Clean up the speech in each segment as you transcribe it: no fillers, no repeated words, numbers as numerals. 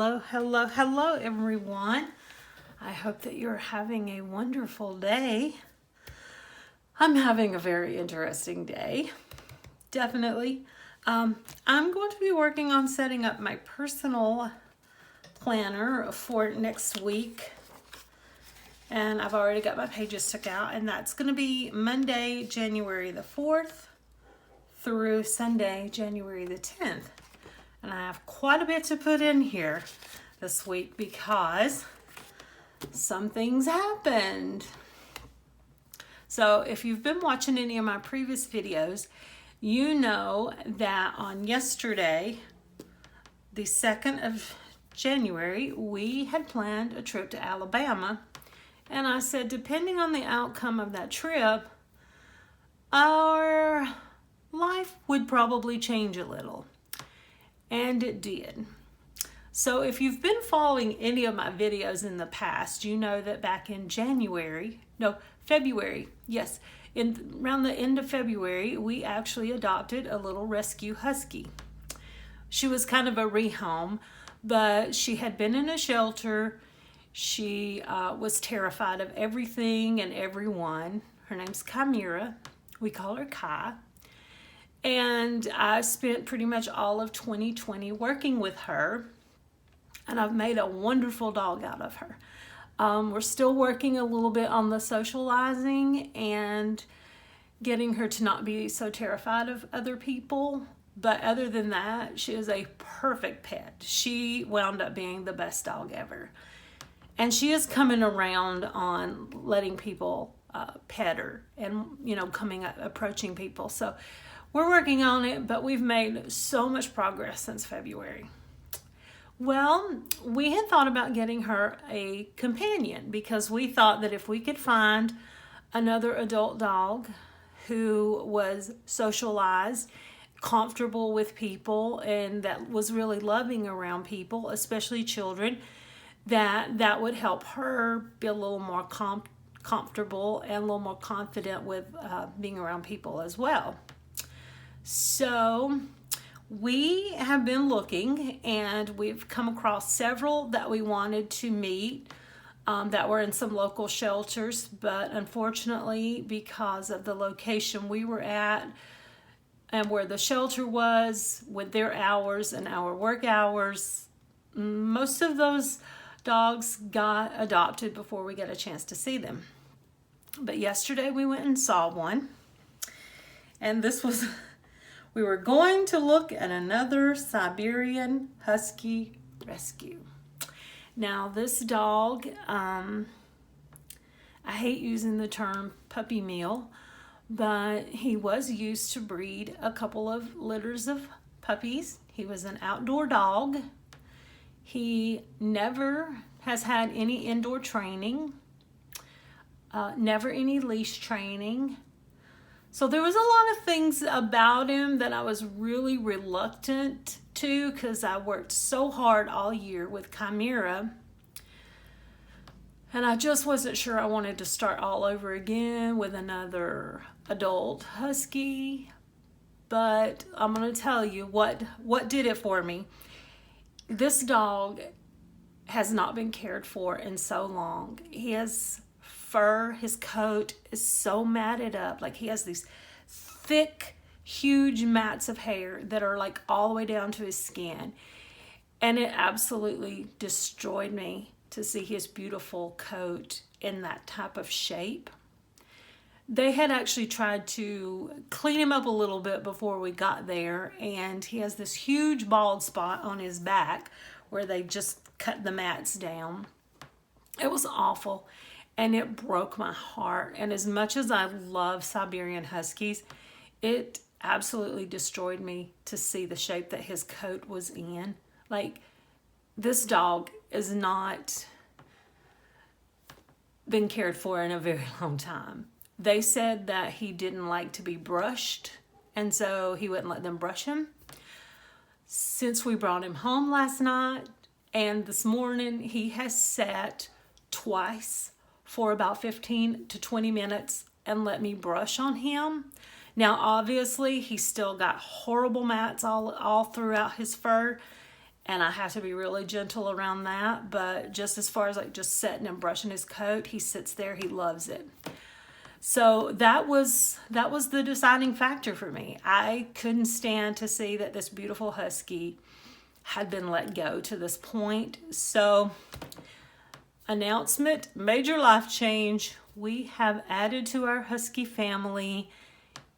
Hello, everyone. I hope that you're having a wonderful day. I'm having a very interesting day, definitely. I'm going to be working on setting up my personal planner for next week. And I've already got my pages took out, and that's going to be Monday, January the 4th through Sunday, January the 10th. And I have quite a bit to put in here this week because some things happened. So if you've been watching any of my previous videos, you know that on yesterday, the 2nd of January, we had planned a trip to Alabama. And I said, depending on the outcome of that trip, our life would probably change a little. And it did. So if you've been following any of my videos in the past, you know that back in February, yes, around the end of February, we actually adopted a little rescue husky. She was kind of a rehome, but she had been in a shelter. She was terrified of everything and everyone. Her name's Chimera. We call her Kai. And I spent pretty much all of 2020 working with her, and I've made a wonderful dog out of her. We're still working a little bit on the socializing and getting her to not be so terrified of other people. But other than that, she is a perfect pet. She wound up being the best dog ever. And she is coming around on letting people pet her and, approaching people. So we're working on it, but we've made so much progress since February. Well, we had thought about getting her a companion because we thought that if we could find another adult dog who was socialized, comfortable with people, and that was really loving around people, especially children, that would help her be a little more comfortable and a little more confident with being around people as well. So we have been looking, and we've come across several that we wanted to meet that were in some local shelters, but unfortunately, because of the location we were at and where the shelter was with their hours and our work hours, most of those dogs got adopted before we got a chance to see them. But yesterday we went and saw one, and we were going to look at another Siberian Husky rescue. Now this dog, I hate using the term puppy mill, but he was used to breed a couple of litters of puppies. He was an outdoor dog. He never has had any indoor training, never any leash training. So there was a lot of things about him that I was really reluctant to because I worked so hard all year with Chimera. And I just wasn't sure I wanted to start all over again with another adult husky. But I'm going to tell you what did it for me. This dog has not been cared for in so long. His fur, his coat is so matted up. Like he has these thick, huge mats of hair that are like all the way down to his skin. And it absolutely destroyed me to see his beautiful coat in that type of shape. They had actually tried to clean him up a little bit before we got there, and he has this huge bald spot on his back where they just cut the mats down. It was awful, and it broke my heart. And as much as I love Siberian Huskies, it absolutely destroyed me to see the shape that his coat was in. Like, this dog is not been cared for in a very long time. They said that he didn't like to be brushed, and so he wouldn't let them brush him. Since we brought him home last night and this morning, he has sat twice for about 15 to 20 minutes and let me brush on him. Now, obviously, he's still got horrible mats all throughout his fur, and I have to be really gentle around that. But just as far as like just sitting and brushing his coat, he sits there, he loves it. So that was the deciding factor for me. I couldn't stand to see that this beautiful husky had been let go to this point. So, announcement, major life change. We have added to our husky family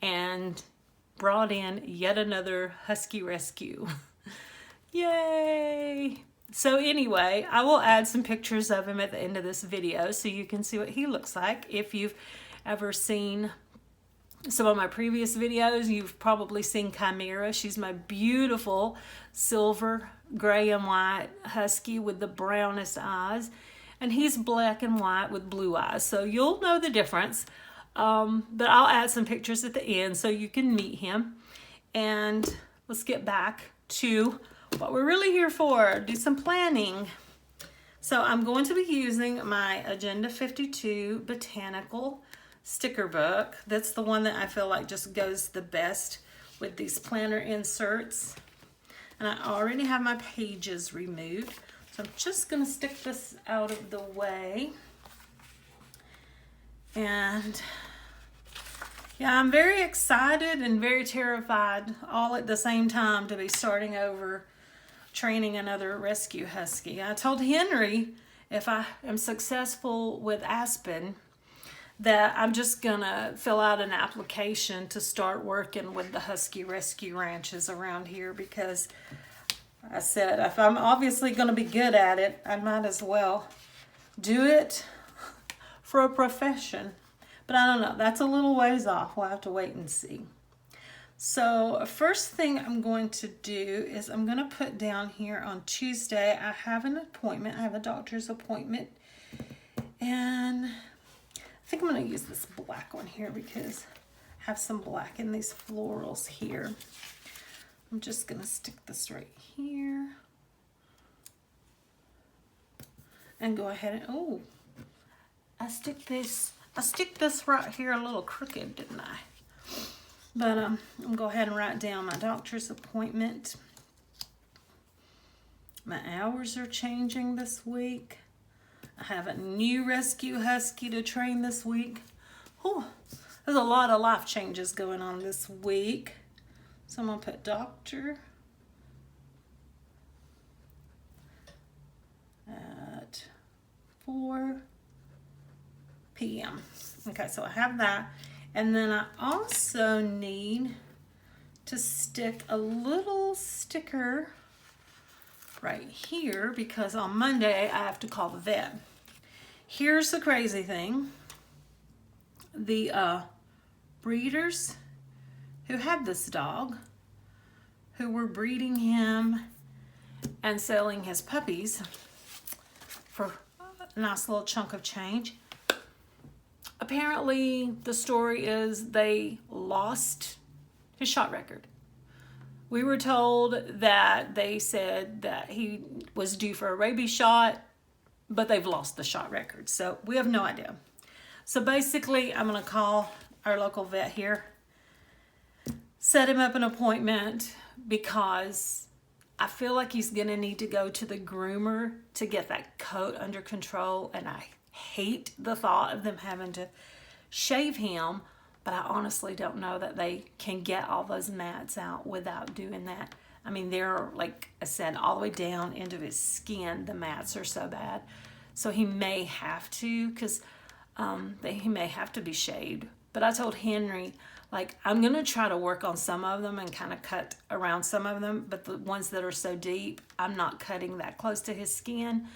and brought in yet another husky rescue. Yay! So anyway, I will add some pictures of him at the end of this video so you can see what he looks like. If you've ever seen some of my previous videos, you've probably seen Chimera. She's my beautiful silver, gray and white husky with the brownest eyes. And he's black and white with blue eyes. So you'll know the difference. But I'll add some pictures at the end so you can meet him. And let's get back to what we're really here for. Do some planning. So I'm going to be using my Agenda 52 Botanical sticker book. That's the one that I feel like just goes the best with these planner inserts. And I already have my pages removed. So I'm just gonna stick this out of the way. And yeah, I'm very excited and very terrified all at the same time to be starting over training another rescue husky. I told Henry if I am successful with Aspen that I'm just gonna fill out an application to start working with the husky rescue ranches around here, because I said if I'm obviously gonna be good at it, I might as well do it for a profession. But I don't know, that's a little ways off. We'll have to wait and see. So first thing I'm going to do is I'm gonna put down here on Tuesday, I have an appointment, I have a doctor's appointment, and I think I'm going to use this black one here because I have some black in these florals here. I'm just going to stick this right here and go ahead and, oh, I stick this right here a little crooked, didn't I? But I'm going to go ahead and write down my doctor's appointment. My hours are changing this week. I have a new rescue husky to train this week. Oh, there's a lot of life changes going on this week. So I'm going to put doctor at 4 p.m. Okay, so I have that. And then I also need to stick a little sticker right here because on Monday I have to call the vet. Here's the crazy thing. The breeders who had this dog, who were breeding him and selling his puppies for a nice little chunk of change, apparently the story is they lost his shot record. We were told that they said that he was due for a rabies shot, but they've lost the shot record. So we have no idea. So basically, I'm going to call our local vet here, set him up an appointment, because I feel like he's going to need to go to the groomer to get that coat under control. And I hate the thought of them having to shave him. But I honestly don't know that they can get all those mats out without doing that. I mean, they're, like I said, all the way down into his skin. The mats are so bad. So he may have to, because he may have to be shaved. But I told Henry, like, I'm going to try to work on some of them and kind of cut around some of them. But the ones that are so deep, I'm not cutting that close to his skin.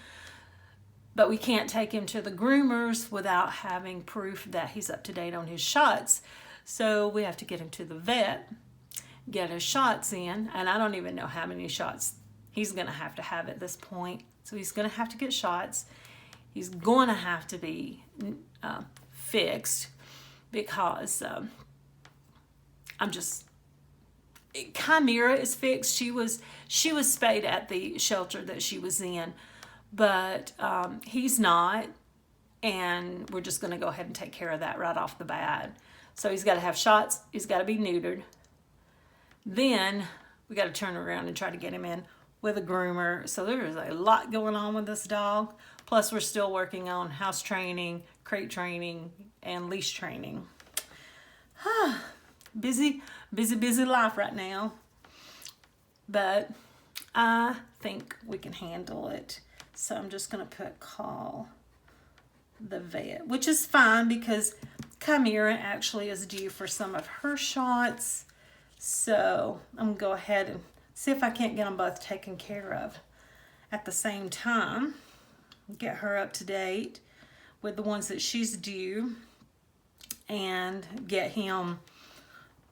But we can't take him to the groomers without having proof that he's up to date on his shots. So we have to get him to the vet, get his shots in, and I don't even know how many shots he's going to have at this point. So he's going to have to get shots. He's going to have to be fixed because Chimera is fixed. She was spayed at the shelter that she was in. But he's not, and we're just going to go ahead and take care of that right off the bat. So he's got to have shots. He's got to be neutered. Then we got to turn around and try to get him in with a groomer. So there's a lot going on with this dog. Plus we're still working on house training, crate training, and leash training. Busy life right now. But I think we can handle it. So I'm just going to put call the vet, which is fine because Chimera actually is due for some of her shots. So I'm going to go ahead and see if I can't get them both taken care of at the same time. Get her up to date with the ones that she's due and get him,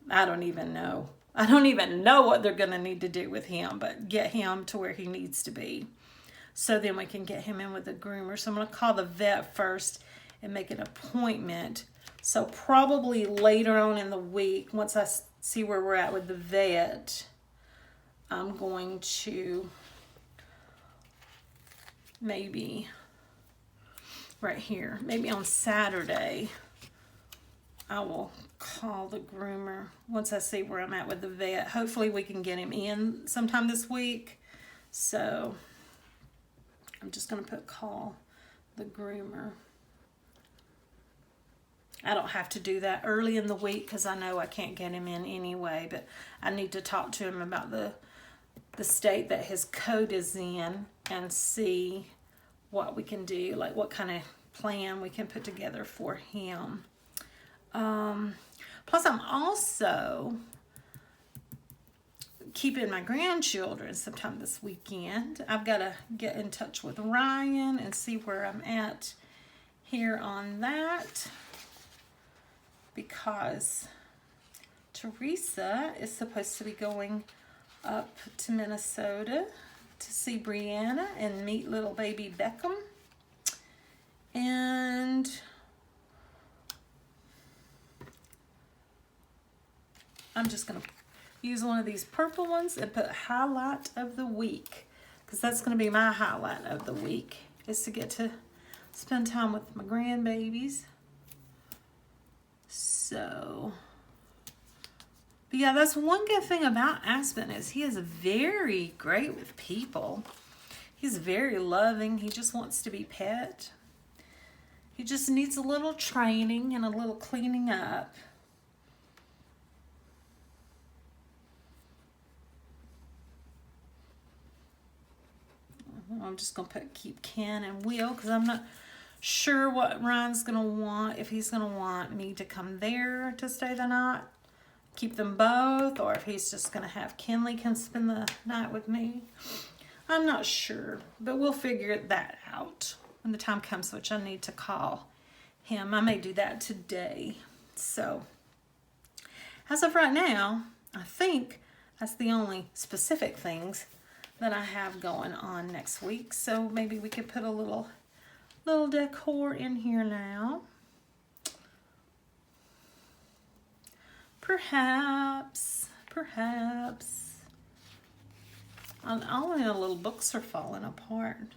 I don't even know what they're going to need to do with him, but get him to where he needs to be. So then we can get him in with the groomer. So I'm going to call the vet first and make an appointment. So probably later on in the week, once I see where we're at with the vet, I'm going to maybe right here, maybe on Saturday, I will call the groomer once I see where I'm at with the vet. Hopefully we can get him in sometime this week. So I'm just going to put call the groomer. I don't have to do that early in the week because I know I can't get him in anyway, but I need to talk to him about the state that his coat is in and see what we can do, like what kind of plan we can put together for him. Plus I'm also keeping my grandchildren sometime this weekend. I've got to get in touch with Ryan and see where I'm at here on that, because Teresa is supposed to be going up to Minnesota to see Brianna and meet little baby Beckham. And I'm just going to use one of these purple ones and put highlight of the week, because that's going to be my highlight of the week, is to get to spend time with my grandbabies. So, but yeah, that's one good thing about Aspen is he is very great with people. He's very loving. He just wants to be pet. He just needs a little training and a little cleaning up. I'm just going to put keep Ken and Will because I'm not sure what Ryan's going to want, if he's going to want me to come there to stay the night, keep them both, or if he's just going to have Kenley come spend the night with me. I'm not sure, but we'll figure that out when the time comes, which I need to call him. I may do that today. So as of right now, I think that's the only specific things that I have going on next week. So maybe we could put a little decor in here now. Perhaps. All the little books are falling apart.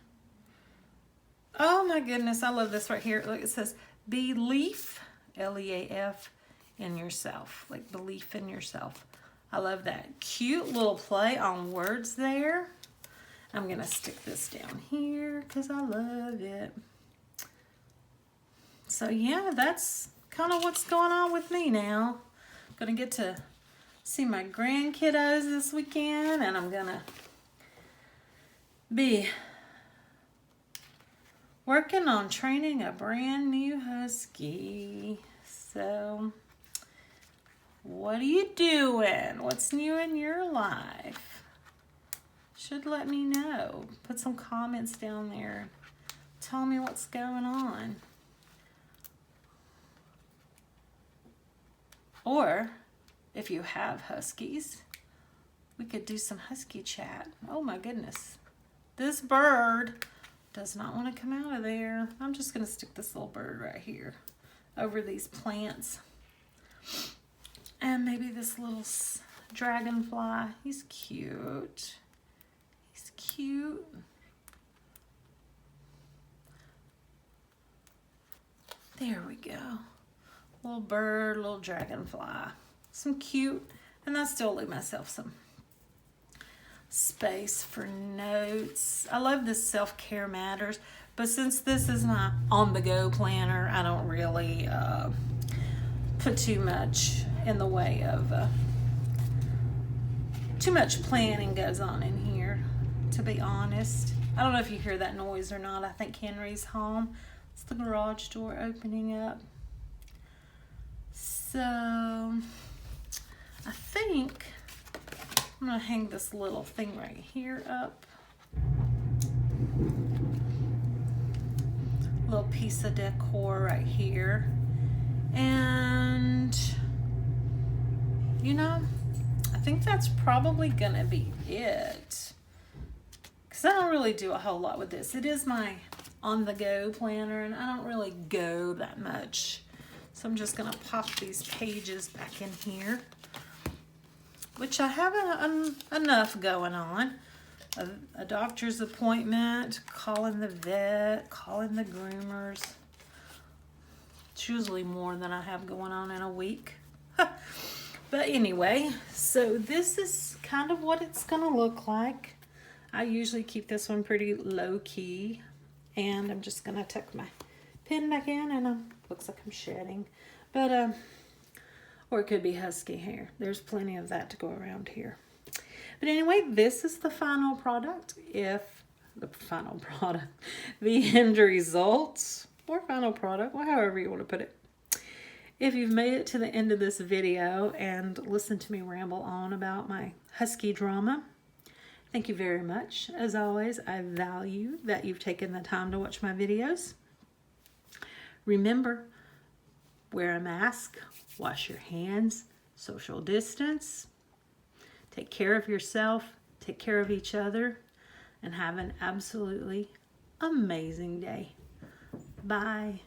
Oh my goodness, I love this right here. Look, it says belief, L-E-A-F, in yourself. Like belief in yourself. I love that. Cute little play on words there. I'm going to stick this down here because I love it. So yeah, that's kind of what's going on with me now. I'm going to get to see my grandkiddos this weekend, and I'm going to be working on training a brand new husky. So what are you doing? What's new in your life? Should let me know. Put some comments down there. Tell me what's going on. Or if you have huskies, we could do some husky chat. Oh my goodness. This bird does not want to come out of there. I'm just going to stick this little bird right here over these plants. And maybe this little dragonfly. He's cute. He's cute. There we go. Little bird, little dragonfly. Some cute. And I still leave myself some space for notes. I love this Self-Care Matters, but since this is my on-the-go planner, I don't really put too much in the way of too much planning goes on in here, to be honest. I don't know if you hear that noise or not. I think Henry's home. It's the garage door opening up. So I think I'm gonna hang this little thing right here up. Little piece of decor right here. And you know, I think that's probably gonna be it. Cause I don't really do a whole lot with this. It is my on-the-go planner and I don't really go that much. So I'm just gonna pop these pages back in here, which I have enough going on. A doctor's appointment, calling the vet, calling the groomers. It's usually more than I have going on in a week. But anyway, so this is kind of what it's gonna look like. I usually keep this one pretty low key, and I'm just gonna tuck my pin back in, and looks like I'm shedding, but or it could be husky hair. There's plenty of that to go around here. But anyway, this is the final product. The end result, or final product, or however you want to put it. If you've made it to the end of this video and listened to me ramble on about my husky drama, thank you very much. As always, I value that you've taken the time to watch my videos. Remember, wear a mask, wash your hands, social distance, take care of yourself, take care of each other, and have an absolutely amazing day. Bye.